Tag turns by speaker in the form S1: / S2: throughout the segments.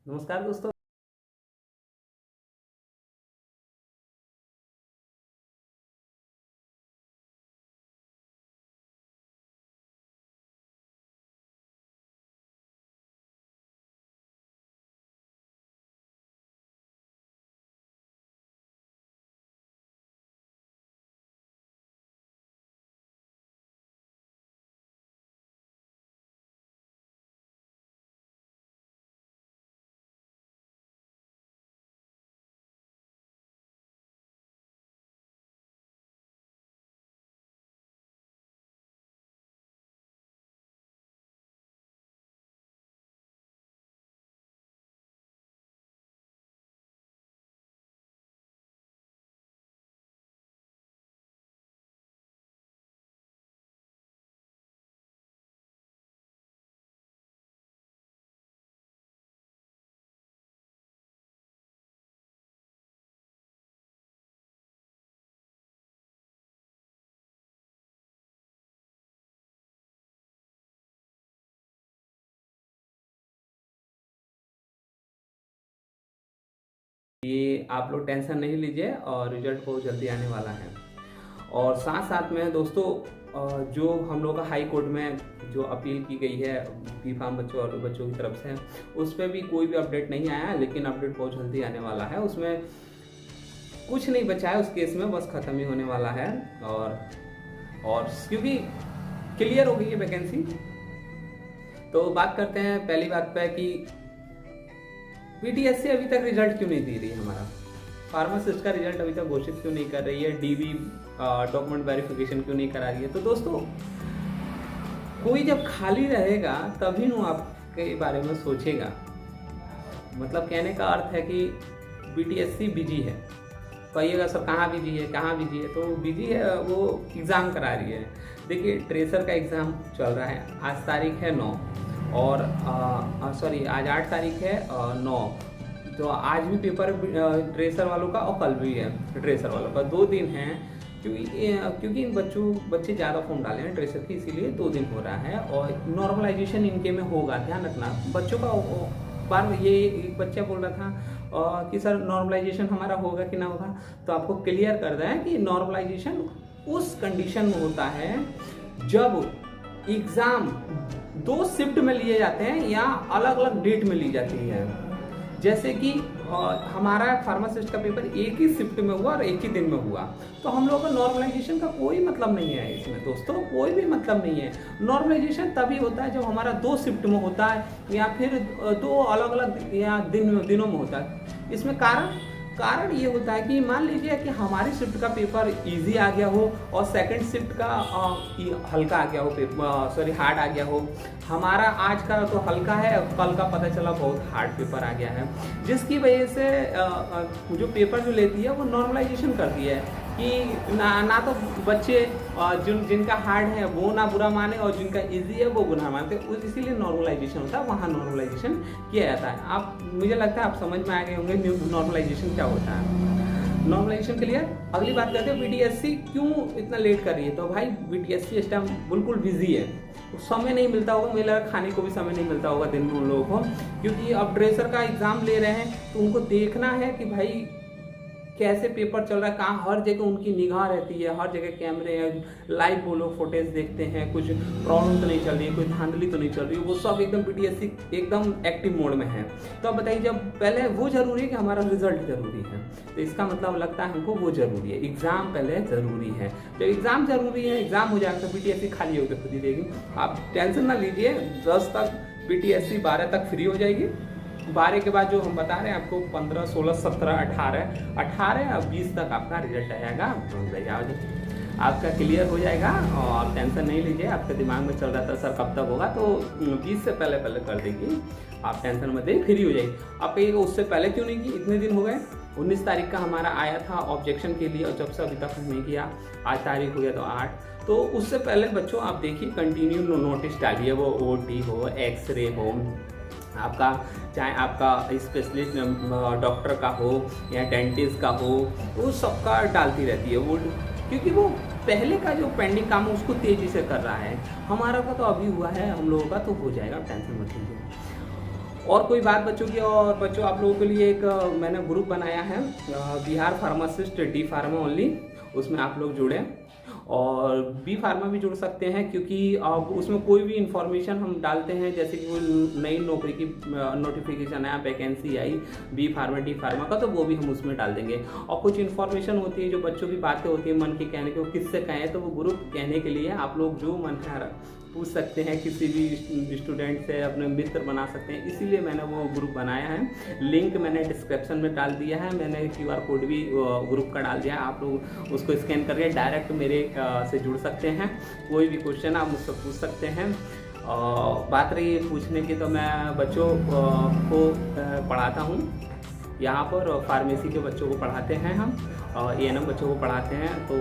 S1: नमस्कार दोस्तों। ये आप लोग टेंशन नहीं लीजिए और रिजल्ट बहुत जल्दी आने वाला है। और साथ साथ में दोस्तों जो हम लोग का हाई कोर्ट में जो अपील की गई है बी फार्म बच्चों और बच्चों की तरफ से, उस पर भी कोई भी अपडेट नहीं आया है, लेकिन अपडेट बहुत जल्दी आने वाला है। उसमें कुछ नहीं बचा है उस केस में, बस ख़त्म ही होने वाला है। और क्योंकि क्लियर हो गई है वैकेंसी, तो बात करते हैं पहली बात पे कि पीटीएससी अभी तक रिजल्ट क्यों नहीं दे रही है हमारा। फार्मासिस्ट का रिजल्ट अभी तक घोषित क्यों नहीं कर रही है, डीबी डॉक्यूमेंट वेरिफिकेशन क्यों नहीं करा रही है। तो दोस्तों, कोई जब खाली रहेगा तभी ना आपके बारे में सोचेगा। मतलब कहने का अर्थ है कि पीटीएससी बिजी है। कहिएगा सर कहाँ बिजी है, कहाँ बिजी है, तो बिजी है, वो एग्ज़ाम करा रही है। देखिए, ट्रेसर का एग्ज़ाम चल रहा है, आज तारीख है 9 और सॉरी आज 8 तारीख है 9, तो आज भी पेपर ट्रेसर वालों का और कल भी है ट्रेसर वालों का। 2 दिन हैं, क्योंकि इन बच्चे ज़्यादा फॉर्म डाले हैं ट्रेसर की, इसीलिए 2 दिन हो रहा है। और नॉर्मलाइजेशन इनके में होगा, ध्यान रखना बच्चों का। बार ये एक बच्चा बोल रहा था कि सर नॉर्मलाइजेशन हमारा होगा कि ना होगा, तो आपको क्लियर कर दें कि नॉर्मलाइजेशन उस कंडीशन में होता है जब एग्ज़ाम 2 शिफ्ट में लिए जाते हैं या अलग अलग डेट में ली जाती है। जैसे कि हमारा फार्मासिस्ट का पेपर एक ही शिफ्ट में हुआ और एक ही दिन में हुआ, तो हम लोगों का नॉर्मलाइजेशन का कोई मतलब नहीं है इसमें दोस्तों, कोई भी मतलब नहीं है। नॉर्मलाइजेशन तभी होता है जब हमारा 2 शिफ्ट में होता है या फिर 2 अलग अलग या दिनों में होता है। इसमें कारण ये होता है कि मान लीजिए कि हमारी शिफ्ट का पेपर इजी आ गया हो और सेकंड शिफ्ट का हल्का आ गया हो, पेपर हार्ड आ गया हो। हमारा आज का तो हल्का है, कल का पता चला बहुत हार्ड पेपर आ गया है, जिसकी वजह से जो पेपर जो लेती है वो नॉर्मलाइजेशन करती है कि ना तो बच्चे जिनका हार्ड है वो ना बुरा माने और जिनका इजी है वो बुरा मानते, इसीलिए नॉर्मलाइजेशन होता है, वहाँ नॉर्मलाइजेशन किया जाता है। आप, मुझे लगता है आप समझ में आ गए होंगे नॉर्मलाइजेशन क्या होता है। नॉर्मलाइजेशन के लिए अगली बात करते हैं बीटीएससी क्यों इतना लेट कर रही है। तो भाई बीटीएससी इस टाइम बिल्कुल बिजी है, समय नहीं मिलता होगा, मुझे लगा खाने को भी समय नहीं मिलता होगा दिन में उन लोगों को, क्योंकि अब ड्रेसर का एग्जाम ले रहे हैं तो उनको देखना है कि भाई कैसे पेपर चल रहा है, कहाँ हर जगह उनकी निगाह रहती है, हर जगह कैमरे हैं, लाइव वो लोग फुटेज देखते हैं, कुछ प्रॉब्लम तो नहीं चल रही है, कोई धांधली तो नहीं चल रही है, वो सब एकदम पीटीएससी एकदम एक्टिव मोड में है। तो अब बताइए, जब पहले वो जरूरी है कि हमारा रिजल्ट जरूरी है, तो इसका मतलब लगता है हमको वो जरूरी है, एग्जाम पहले जरूरी है। जब एग्जाम जरूरी है, एग्जाम हो जाएगा तो पीटीएससी खाली होकर खुद ही देगी। आप टेंशन ना लीजिए, 10 तक पीटीएससी 12 तक फ्री हो जाएगी। 12 के बाद जो हम बता रहे हैं आपको 15, 16, 17, 18 और 20 तक आपका रिजल्ट आएगा, आपका क्लियर हो जाएगा। और आप टेंशन नहीं लीजिए, आपके दिमाग में चल रहा था सर कब तक होगा, तो 20 से पहले कर देगी, आप टेंशन मत लीजिए, फ्री हो जाएगी। आप कहिएगा उससे पहले क्यों नहीं की, इतने दिन हो गए। 19 तारीख का हमारा आया था ऑब्जेक्शन के लिए और जब से अभी तक नहीं किया, आज तारीख हो गया तो 8, तो उससे पहले बच्चों आप देखिए कंटिन्यू नोटिस डालिए, वो ओटी हो, एक्सरे हो, आपका चाहे आपका स्पेशलिस्ट डॉक्टर का हो या डेंटिस्ट का हो, वो सबका डालती रहती है वो, क्योंकि वो पहले का जो पेंडिंग काम है उसको तेज़ी से कर रहा है। हमारा का तो अभी हुआ है, हम लोगों का तो हो जाएगा, टेंशन मत लीजिए। और कोई बात बच्चों की, और बच्चों आप लोगों के लिए एक मैंने ग्रुप बनाया है, Bihar pharmacist D pharma only, उसमें आप लोग जुड़े और बी फार्मा भी जुड़ सकते हैं, क्योंकि अब उसमें कोई भी इंफॉर्मेशन हम डालते हैं, जैसे कि कोई नई नौकरी की नोटिफिकेशन आया, वैकेंसी आई बी फार्मा डी फार्मा का, तो वो भी हम उसमें डाल देंगे। और कुछ इन्फॉर्मेशन होती है जो बच्चों की बातें होती है मन के कहने के, वो किससे कहें, तो वो ग्रुप कहने के लिए आप लोग जो मन है पूछ सकते हैं, किसी भी स्टूडेंट से अपने मित्र बना सकते हैं, इसीलिए मैंने वो ग्रुप बनाया है। लिंक मैंने डिस्क्रिप्शन में डाल दिया है, मैंने QR कोड भी ग्रुप का डाल दिया है, आप लोग उसको स्कैन करके डायरेक्ट मेरे से जुड़ सकते हैं। कोई भी क्वेश्चन आप मुझसे पूछ सकते हैं। बात रही पूछने की, तो मैं बच्चों को पढ़ाता हूँ यहाँ पर, फार्मेसी के बच्चों को पढ़ाते हैं हम, ANM बच्चों को पढ़ाते हैं, तो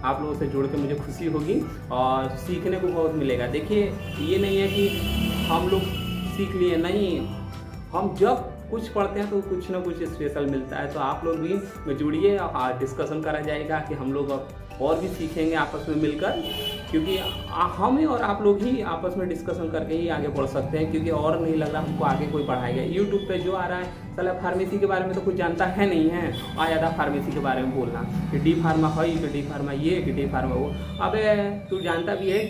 S1: आप लोगों से जुड़ के मुझे खुशी होगी और सीखने को बहुत मिलेगा। देखिए ये नहीं है कि हम लोग सीख लिए, नहीं, हम जब कुछ पढ़ते हैं तो कुछ ना कुछ स्पेशल मिलता है। तो आप लोग भी जुड़िए, डिस्कशन करा जाएगा कि हम लोग अब और भी सीखेंगे आपस में मिलकर, क्योंकि हम ही और आप लोग ही आपस में डिस्कशन करके ही आगे बढ़ सकते हैं, क्योंकि और नहीं लग रहा हमको आगे कोई पढ़ाएगा। यूट्यूब पे जो आ रहा है, साला फार्मेसी के बारे में तो कुछ जानता है नहीं है, आ जाता फार्मेसी के बारे में बोलना कि डी फार्मा है, कि डी फार्मा ये, कि डी फार्मा वो। अबे तू जानता भी है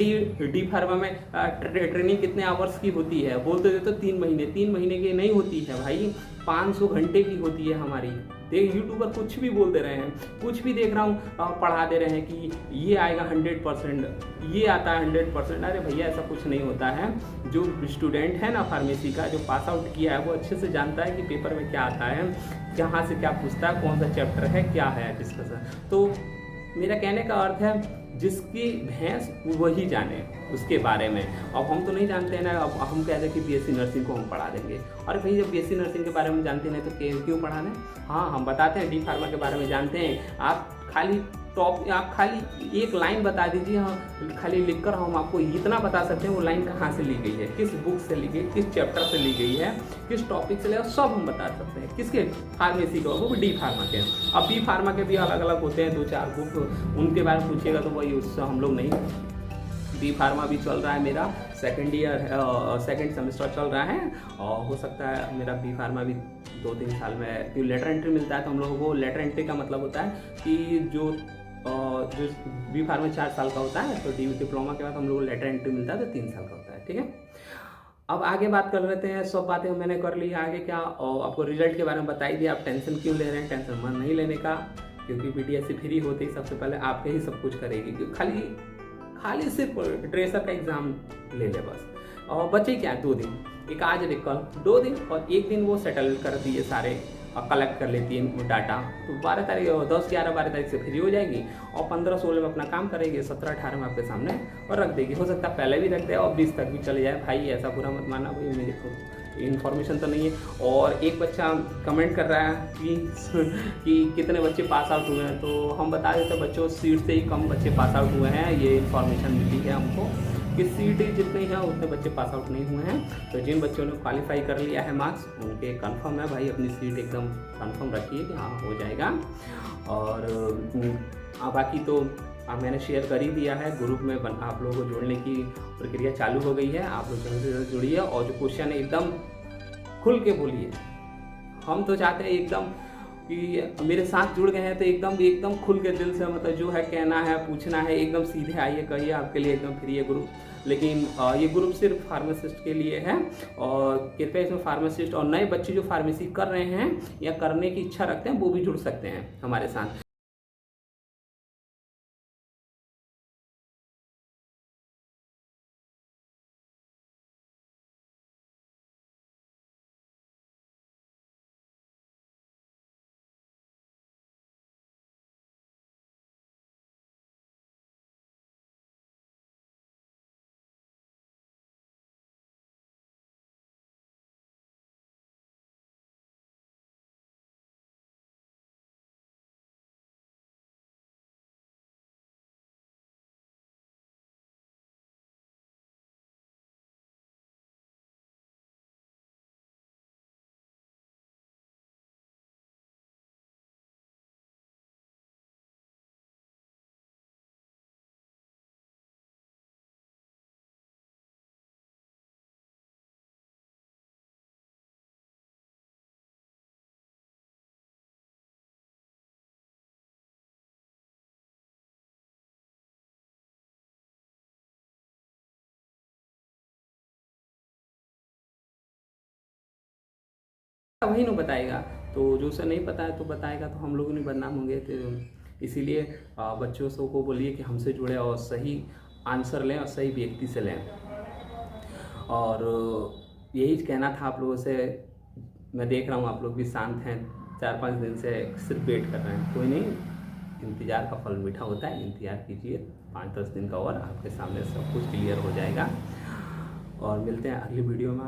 S1: डी फार्मा में ट्रेनिंग कितने आवर्स की होती है? बोलते थे तो 3 महीने की नहीं होती है भाई, 500 घंटे की होती है हमारी। देख यूट्यूबर कुछ भी बोल दे रहे हैं, कुछ भी देख रहा हूँ पढ़ा दे रहे हैं कि ये आएगा 100%, ये आता है 100%। अरे भैया ऐसा कुछ नहीं होता है। जो स्टूडेंट है ना फार्मेसी का, जो पास आउट किया है, वो अच्छे से जानता है कि पेपर में क्या आता है, कहाँ से क्या पूछता है, कौन सा चैप्टर है, क्या है डिस्कशन। तो मेरा कहने का अर्थ है जिसकी भैंस वही जाने उसके बारे में। अब हम तो नहीं जानते हैं ना, अब हम कहते हैं कि BSc नर्सिंग को हम पढ़ा देंगे। अरे भाई जब BSc नर्सिंग के बारे में जानते नहीं तो क्यों पढ़ाना है? हाँ हम बताते हैं, डी फार्मा के बारे में जानते हैं। आप खाली एक लाइन बता दीजिए, हाँ खाली लिखकर हम आपको इतना बता सकते हैं वो लाइन कहाँ से ली गई है, किस बुक से ली गई, किस चैप्टर से ली गई है, किस टॉपिक से लिया, सब हम बता सकते हैं। किसके? फार्मेसी का, वो डी फार्मा के। अब बी फार्मा के भी अलग अलग होते हैं 2-4 बुक, उनके बारे में पूछिएगा तो वही उससे हम लोग नहीं। बी फार्मा भी चल रहा है मेरा, सेकेंड सेमेस्टर चल रहा है, और हो सकता है मेरा बी फार्मा भी 2-3 साल में, क्योंकि लेटर एंट्री मिलता है तो हम लोगों को, लेटर एंट्री का मतलब होता है कि जो बी फार्मा 4 साल का होता है, तो DV डिप्लोमा के बाद हम लोग को लेटर एंट्री मिलता है तो 3 साल का होता है। ठीक है, अब आगे बात कर लेते हैं। सब बातें मैंने कर ली, आगे क्या, और आपको रिजल्ट के बारे में बता ही दिया। आप टेंशन क्यों ले रहे हैं? टेंशन मन नहीं लेने का, क्योंकि BTSC फ्री होते ही सबसे पहले आपके ही सब कुछ करेगी, क्योंकि खाली सिर्फ ड्रेसर का एग्जाम ले ले बस। और बचे क्या 2 दिन, एक आज एक कल, 2 दिन, और 1 दिन वो सेटल कर दिए सारे, कलेक्ट कर लेती है डाटा। तो 12 तारीख 10, 11, 12 तारीख से फ्री हो जाएगी, और 15, 16 में अपना काम करेगी, 17, 18 में आपके सामने और रख देगी। हो सकता है पहले भी रख दे और 20 तक भी चले जाए। भाई ऐसा बुरा मत मानना, भाई मेरे को इन्फॉर्मेशन तो नहीं है। और एक बच्चा कमेंट कर रहा है कि कितने बच्चे पास आउट हुए हैं, तो हम बता देते बच्चों, सीट से ही कम बच्चे पास आउट हुए हैं। ये इन्फॉर्मेशन मिली है हमको कि सीट जितने हैं उतने बच्चे पास आउट नहीं हुए हैं। तो जिन बच्चों ने क्वालिफाई कर लिया है मार्क्स, उनके कंफर्म है भाई, अपनी सीट एकदम कंफर्म रखिए कि हाँ हो जाएगा। और बाकी तो मैंने शेयर कर ही दिया है ग्रुप में, आप लोगों को जोड़ने की प्रक्रिया चालू हो गई है। आप लोग जल्द से जल्द जुड़िए, और जो क्वेश्चन है एकदम खुल के बोलिए। हम तो चाहते हैं एकदम कि मेरे साथ जुड़ गए हैं तो एकदम खुल के दिल से, मतलब जो है कहना है, पूछना है, एकदम सीधे आइए कहिए, आपके लिए एकदम फ्री है ग्रुप। लेकिन ये ग्रुप सिर्फ फार्मासिस्ट के लिए है, और कृपया इसमें फार्मासिस्ट और नए बच्चे जो फार्मेसी कर रहे हैं या करने की इच्छा रखते हैं वो भी जुड़ सकते हैं हमारे साथ। वही ना बताएगा। तो जो उसे नहीं पता है तो बताएगा तो हम लोग नहीं बदनाम होंगे। तो इसीलिए बच्चों से को बोलिए कि हमसे जुड़े और सही आंसर लें और सही व्यक्ति से लें। और यही कहना था आप लोगों से। मैं देख रहा हूँ आप लोग भी शांत हैं, 4-5 दिन से सिर्फ वेट कर रहे हैं। कोई नहीं, इंतज़ार का फल मीठा होता है, इंतज़ार कीजिए 5-10 दिन का और आपके सामने सब कुछ क्लियर हो जाएगा। और मिलते हैं अगली वीडियो में।